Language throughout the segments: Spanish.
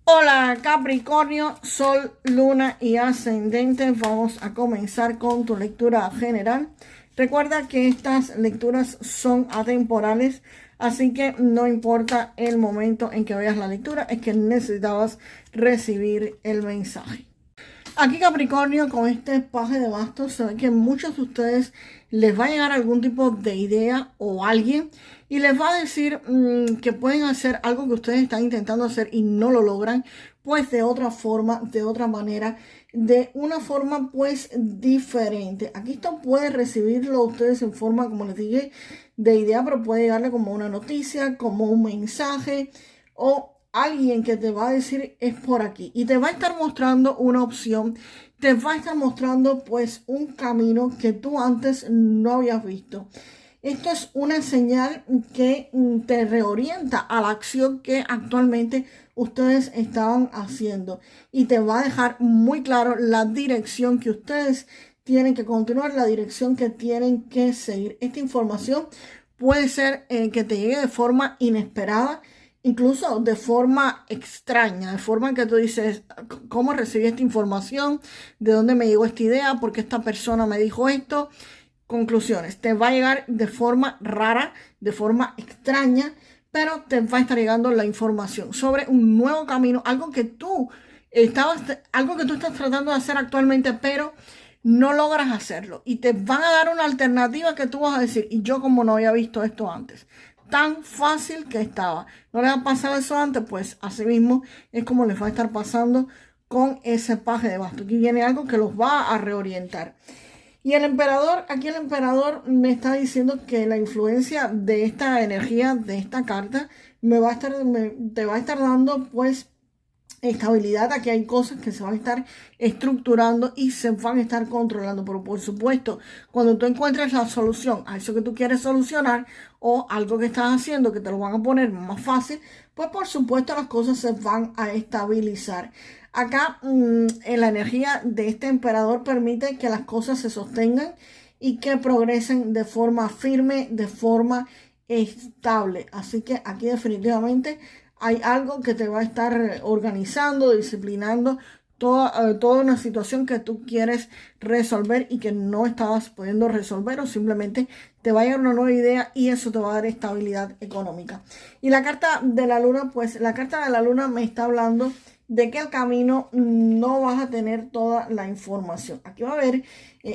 Hola Capricornio, Sol, Luna y Ascendente. Vamos a comenzar con tu lectura general. Recuerda que estas lecturas son atemporales, así que no importa el momento en que veas la lectura, es que necesitabas recibir el mensaje. Aquí Capricornio, con este paje de bastos, se ve que muchos de ustedes les va a llegar algún tipo de idea o alguien y les va a decir que pueden hacer algo que ustedes están intentando hacer y no lo logran, pues de otra forma, de otra manera, de una forma pues diferente. Aquí esto puede recibirlo ustedes en forma, como les dije, de idea, pero puede llegarle como una noticia, como un mensaje o alguien que te va a decir es por aquí y te va a estar mostrando una opción, te va a estar mostrando pues un camino que tú antes no habías visto. Esto es una señal que te reorienta a la acción que actualmente ustedes estaban haciendo y te va a dejar muy claro la dirección que ustedes tienen que continuar, la dirección que tienen que seguir. Esta información puede ser que te llegue de forma inesperada, incluso de forma extraña, de forma que tú dices, ¿cómo recibí esta información? ¿De dónde me llegó esta idea? ¿Por qué esta persona me dijo esto? Conclusiones, te va a llegar de forma rara, de forma extraña, pero te va a estar llegando la información sobre un nuevo camino, algo que tú estás tratando de hacer actualmente, pero no logras hacerlo. Y te van a dar una alternativa que tú vas a decir, y yo como no había visto esto antes. Tan fácil que estaba. ¿No les ha pasado eso antes? Pues así mismo es como les va a estar pasando con ese paje de bastos. Aquí viene algo que los va a reorientar. Y el emperador, aquí el emperador me está diciendo que la influencia de esta energía, de esta carta, te va a estar dando pues estabilidad. Aquí hay cosas que se van a estar estructurando y se van a estar controlando, pero por supuesto, cuando tú encuentres la solución a eso que tú quieres solucionar o algo que estás haciendo que te lo van a poner más fácil, pues por supuesto las cosas se van a estabilizar. Acá en la energía de este emperador permite que las cosas se sostengan y que progresen de forma firme, de forma estable. Así que aquí definitivamente hay algo que te va a estar organizando, disciplinando toda una situación que tú quieres resolver y que no estabas pudiendo resolver, o simplemente te va a llegar una nueva idea y eso te va a dar estabilidad económica. Y la carta de la luna, pues la carta de la luna me está hablando de que el camino no vas a tener toda la información. Aquí va a haber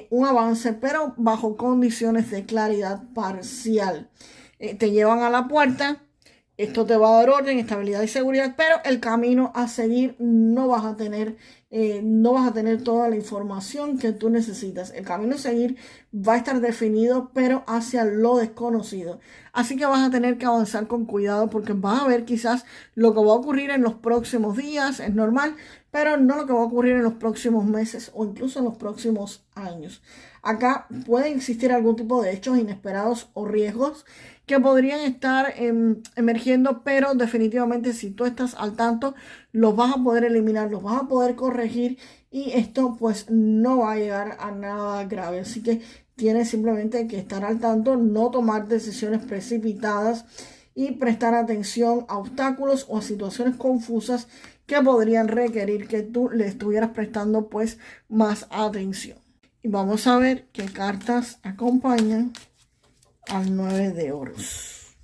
un avance, pero bajo condiciones de claridad parcial. Te llevan a la puerta. Esto te va a dar orden, estabilidad y seguridad, pero el camino a seguir no vas a tener toda la información que tú necesitas. El camino a seguir va a estar definido, pero hacia lo desconocido. Así que vas a tener que avanzar con cuidado porque vas a ver quizás lo que va a ocurrir en los próximos días, es normal, pero no lo que va a ocurrir en los próximos meses o incluso en los próximos años. Acá puede existir algún tipo de hechos inesperados o riesgos que podrían estar emergiendo, pero definitivamente si tú estás al tanto, los vas a poder eliminar, los vas a poder corregir y esto pues no va a llegar a nada grave. Así que tienes simplemente que estar al tanto, no tomar decisiones precipitadas y prestar atención a obstáculos o a situaciones confusas que podrían requerir que tú le estuvieras prestando pues más atención. Y vamos a ver qué cartas acompañan al 9 de oros.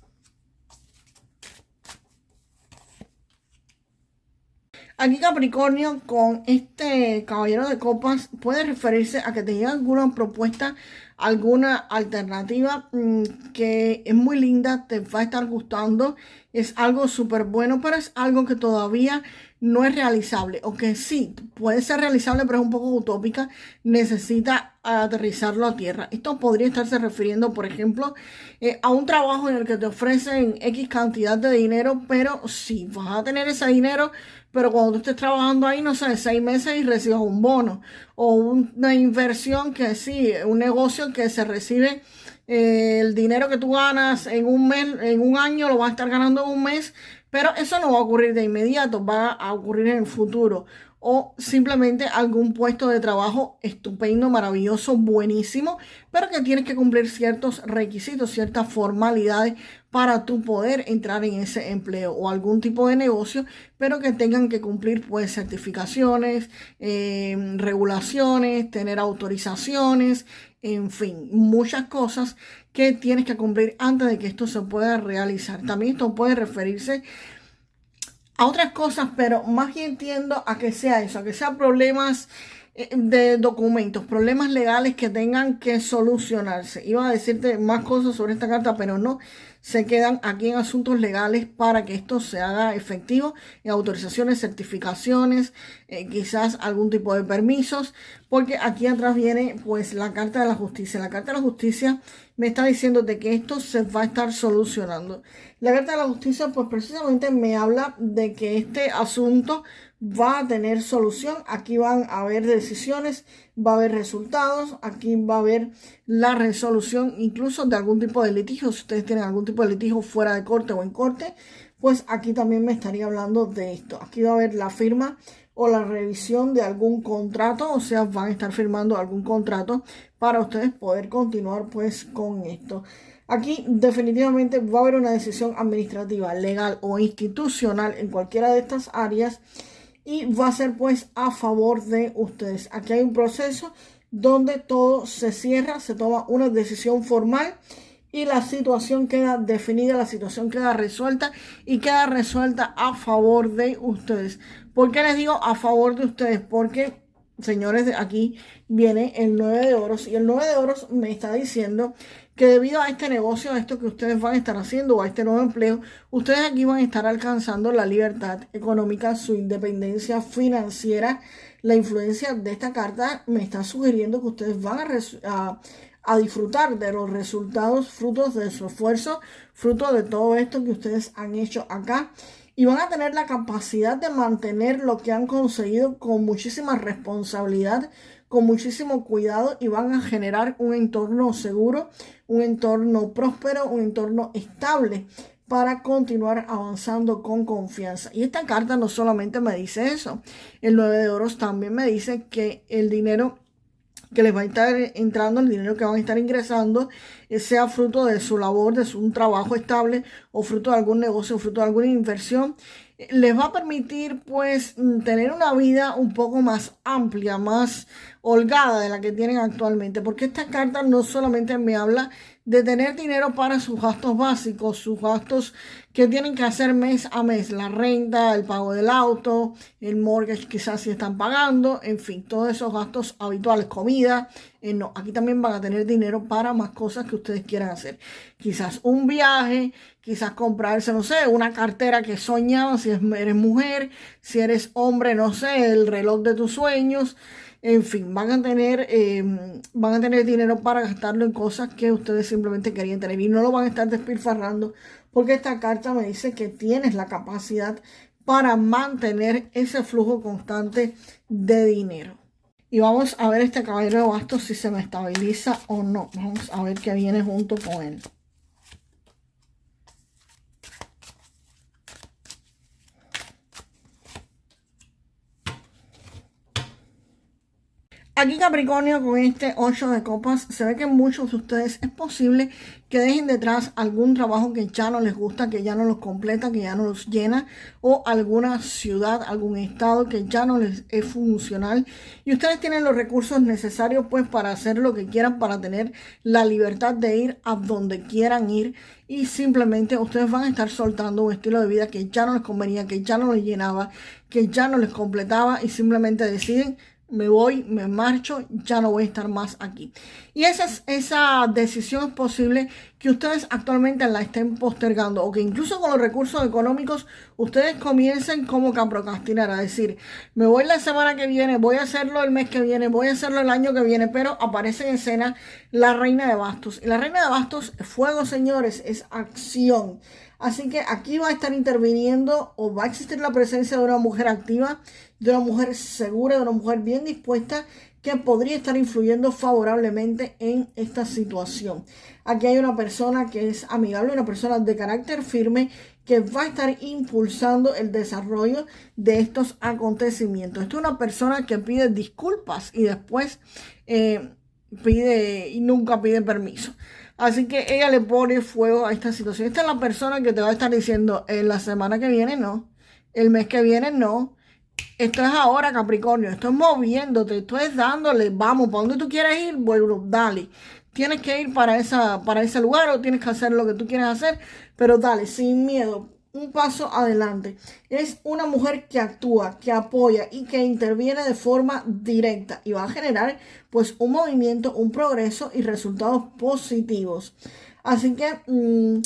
Aquí Capricornio, con este caballero de copas, puede referirse a que te llega alguna propuesta, alguna alternativa que es muy linda, te va a estar gustando, es algo súper bueno, pero es algo que todavía no es realizable, o que sí, puede ser realizable, pero es un poco utópica, necesita aterrizarlo a tierra. Esto podría estarse refiriendo, por ejemplo, a un trabajo en el que te ofrecen X cantidad de dinero, pero sí, vas a tener ese dinero, pero cuando tú estés trabajando ahí, no sé, 6 meses y recibas un bono, o una inversión que sí, un negocio que se recibe el dinero que tú ganas en un mes, en un año, lo vas a estar ganando en un mes, pero eso no va a ocurrir de inmediato, va a ocurrir en el futuro. O simplemente algún puesto de trabajo estupendo, maravilloso, buenísimo, pero que tienes que cumplir ciertos requisitos, ciertas formalidades para tú poder entrar en ese empleo o algún tipo de negocio, pero que tengan que cumplir pues certificaciones, regulaciones, tener autorizaciones, en fin, muchas cosas que tienes que cumplir antes de que esto se pueda realizar. También esto puede referirse a otras cosas, pero más bien tiendo a que sea eso, a que sean problemas de documentos, problemas legales que tengan que solucionarse. Iba a decirte más cosas sobre esta carta, pero no, se quedan aquí en asuntos legales para que esto se haga efectivo, en autorizaciones, certificaciones, quizás algún tipo de permisos, porque aquí atrás viene pues la carta de la justicia. La carta de la justicia me está diciendo de que esto se va a estar solucionando. La carta de la justicia pues precisamente me habla de que este asunto va a tener solución. Aquí van a haber decisiones, va a haber resultados, aquí va a haber la resolución incluso de algún tipo de litigio. Si ustedes tienen algún tipo de litigio fuera de corte o en corte, pues aquí también me estaría hablando de esto. Aquí va a haber la firma o la revisión de algún contrato, o sea, van a estar firmando algún contrato para ustedes poder continuar pues con esto. Aquí definitivamente va a haber una decisión administrativa, legal o institucional en cualquiera de estas áreas y va a ser pues a favor de ustedes. Aquí hay un proceso donde todo se cierra, se toma una decisión formal y la situación queda definida, la situación queda resuelta y queda resuelta a favor de ustedes. ¿Por qué les digo a favor de ustedes? Porque, señores, aquí viene el 9 de oros y el 9 de oros me está diciendo que debido a este negocio, a esto que ustedes van a estar haciendo o a este nuevo empleo, ustedes aquí van a estar alcanzando la libertad económica, su independencia financiera. La influencia de esta carta me está sugiriendo que ustedes van a disfrutar de los resultados, frutos de su esfuerzo, fruto de todo esto que ustedes han hecho acá. Y van a tener la capacidad de mantener lo que han conseguido con muchísima responsabilidad, con muchísimo cuidado y van a generar un entorno seguro, un entorno próspero, un entorno estable para continuar avanzando con confianza. Y esta carta no solamente me dice eso, el 9 de oros también me dice que el dinero que les va a estar entrando, el dinero que van a estar ingresando, sea fruto de su labor, de un trabajo estable o fruto de algún negocio, fruto de alguna inversión, les va a permitir pues tener una vida un poco más amplia, más holgada de la que tienen actualmente, porque esta carta no solamente me habla de tener dinero para sus gastos básicos, sus gastos que tienen que hacer mes a mes, la renta, el pago del auto, el mortgage quizás si están pagando, en fin, todos esos gastos habituales, comida, no, aquí también van a tener dinero para más cosas que ustedes quieran hacer, quizás un viaje, quizás comprarse, no sé, una cartera que soñaban si eres mujer, si eres hombre, no sé, el reloj de tus sueños. En fin, van a tener dinero para gastarlo en cosas que ustedes simplemente querían tener y no lo van a estar despilfarrando porque esta carta me dice que tienes la capacidad para mantener ese flujo constante de dinero. Y vamos a ver este caballero de bastos si se me estabiliza o no. Vamos a ver qué viene junto con él. Aquí Capricornio con este 8 de copas, se ve que muchos de ustedes es posible que dejen detrás algún trabajo que ya no les gusta, que ya no los completa, que ya no los llena, o alguna ciudad, algún estado que ya no les es funcional. Y ustedes tienen los recursos necesarios pues para hacer lo que quieran, para tener la libertad de ir a donde quieran ir. Y simplemente ustedes van a estar soltando un estilo de vida que ya no les convenía, que ya no les llenaba, que ya no les completaba y simplemente deciden: me voy, me marcho, ya no voy a estar más aquí. Y esa decisión es posible que ustedes actualmente la estén postergando o que incluso con los recursos económicos ustedes comiencen como que a procrastinar, a decir: me voy la semana que viene, voy a hacerlo el mes que viene, voy a hacerlo el año que viene, pero aparece en escena la reina de bastos. Y la reina de bastos es fuego, señores, es acción. Así que aquí va a estar interviniendo o va a existir la presencia de una mujer activa, de una mujer segura, de una mujer bien dispuesta que podría estar influyendo favorablemente en esta situación. Aquí hay una persona que es amigable, una persona de carácter firme que va a estar impulsando el desarrollo de estos acontecimientos. Esto es una persona que pide disculpas y después pide y nunca pide permiso. Así que ella le pone fuego a esta situación. Esta es la persona que te va a estar diciendo en la semana que viene no, el mes que viene no. Esto es ahora, Capricornio. Esto es moviéndote, esto es dándole. Vamos, ¿para dónde tú quieres ir? Bueno, dale. Tienes que ir para ese lugar o tienes que hacer lo que tú quieres hacer, pero dale, sin miedo. Un paso adelante. Es una mujer que actúa, que apoya y que interviene de forma directa y va a generar pues un movimiento, un progreso y resultados positivos. Así que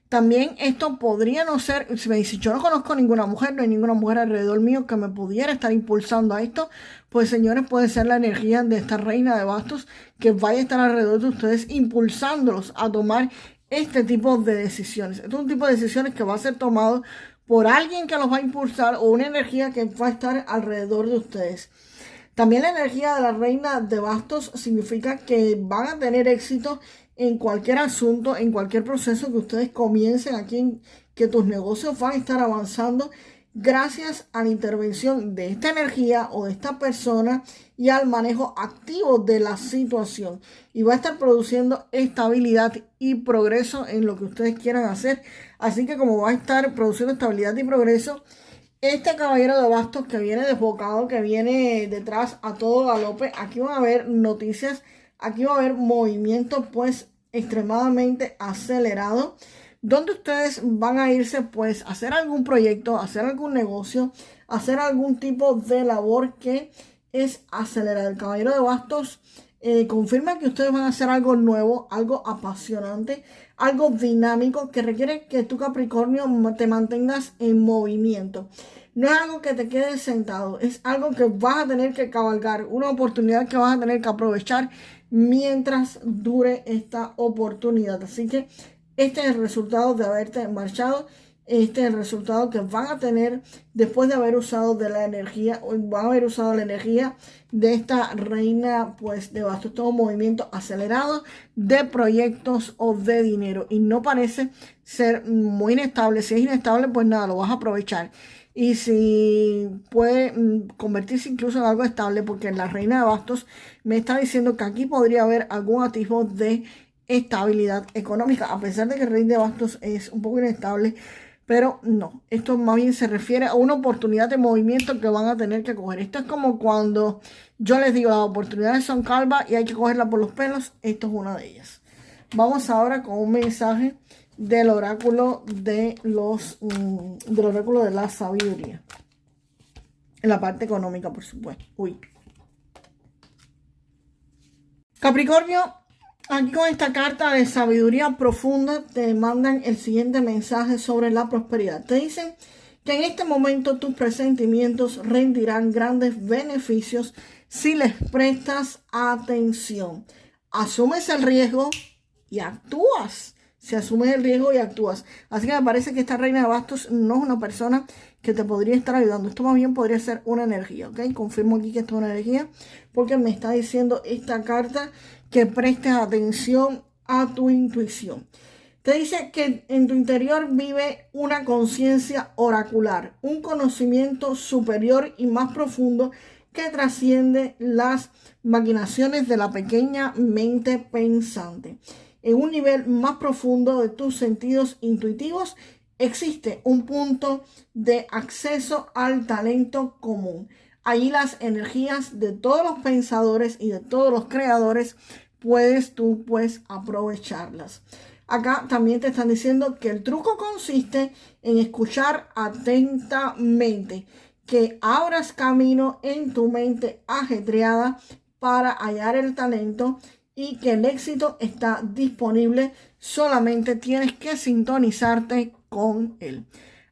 también esto podría no ser, si me dice yo no conozco ninguna mujer, no hay ninguna mujer alrededor mío que me pudiera estar impulsando a esto, pues señores, puede ser la energía de esta reina de bastos que vaya a estar alrededor de ustedes impulsándolos a tomar este tipo de decisiones. Este es un tipo de decisiones que va a ser tomado por alguien que los va a impulsar o una energía que va a estar alrededor de ustedes. También la energía de la reina de bastos significa que van a tener éxito en cualquier asunto, en cualquier proceso que ustedes comiencen aquí, que tus negocios van a estar avanzando gracias a la intervención de esta energía o de esta persona y al manejo activo de la situación. Y va a estar produciendo estabilidad y progreso en lo que ustedes quieran hacer. Así que como va a estar produciendo estabilidad y progreso, este caballero de bastos que viene desbocado, que viene detrás a todo galope, aquí van a haber noticias, aquí va a haber movimiento pues extremadamente acelerado, donde ustedes van a irse pues a hacer algún proyecto, a hacer algún negocio, a hacer algún tipo de labor que es acelerar. El caballero de bastos confirma que ustedes van a hacer algo nuevo, algo apasionante, algo dinámico que requiere que tú, Capricornio, te mantengas en movimiento. No es algo que te quedes sentado, es algo que vas a tener que cabalgar, una oportunidad que vas a tener que aprovechar mientras dure esta oportunidad. Así que este es el resultado de haberte marchado. Este es el resultado que van a tener después de haber usado de la energía, o van a haber usado la energía de esta reina pues de bastos, todo movimiento acelerado de proyectos o de dinero, y no parece ser muy inestable. Si es inestable, pues nada, lo vas a aprovechar. Y si puede convertirse incluso en algo estable, porque la reina de bastos me está diciendo que aquí podría haber algún atisbo de estabilidad económica, a pesar de que el rey de bastos es un poco inestable. Pero no, esto más bien se refiere a una oportunidad de movimiento que van a tener que coger. Esto es como cuando yo les digo, las oportunidades son calvas y hay que cogerlas por los pelos. Esto es una de ellas. Vamos ahora con un mensaje del oráculo del oráculo de la sabiduría. En la parte económica, por supuesto. Capricornio, aquí con esta carta de sabiduría profunda te mandan el siguiente mensaje sobre la prosperidad. Te dicen que en este momento tus presentimientos rendirán grandes beneficios si les prestas atención. Asumes el riesgo y actúas. Si asumes el riesgo y actúas. Así que me parece que esta reina de bastos no es una persona que te podría estar ayudando. Esto más bien podría ser una energía, ¿ok? Confirmo aquí que esto es una energía porque me está diciendo esta carta que prestes atención a tu intuición. Te dice que en tu interior vive una conciencia oracular, un conocimiento superior y más profundo que trasciende las maquinaciones de la pequeña mente pensante. En un nivel más profundo de tus sentidos intuitivos existe un punto de acceso al talento común. Allí las energías de todos los pensadores y de todos los creadores puedes aprovecharlas. Acá también te están diciendo que el truco consiste en escuchar atentamente, que abras camino en tu mente ajetreada para hallar el talento y que el éxito está disponible, solamente tienes que sintonizarte con él.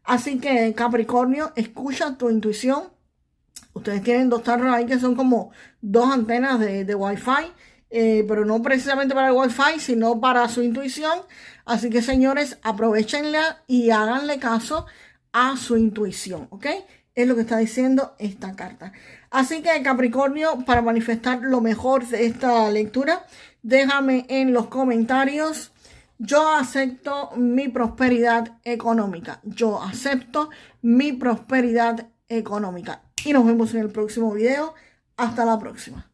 Así que, Capricornio, escucha tu intuición. Ustedes tienen dos tarros ahí que son como dos antenas de Wi-Fi, pero no precisamente para el Wi-Fi, sino para su intuición. Así que, señores, aprovechenla y háganle caso a su intuición, ¿ok? Es lo que está diciendo esta carta. Así que, Capricornio, para manifestar lo mejor de esta lectura, déjame en los comentarios: yo acepto mi prosperidad económica. Yo acepto mi prosperidad económica. Y nos vemos en el próximo video. Hasta la próxima.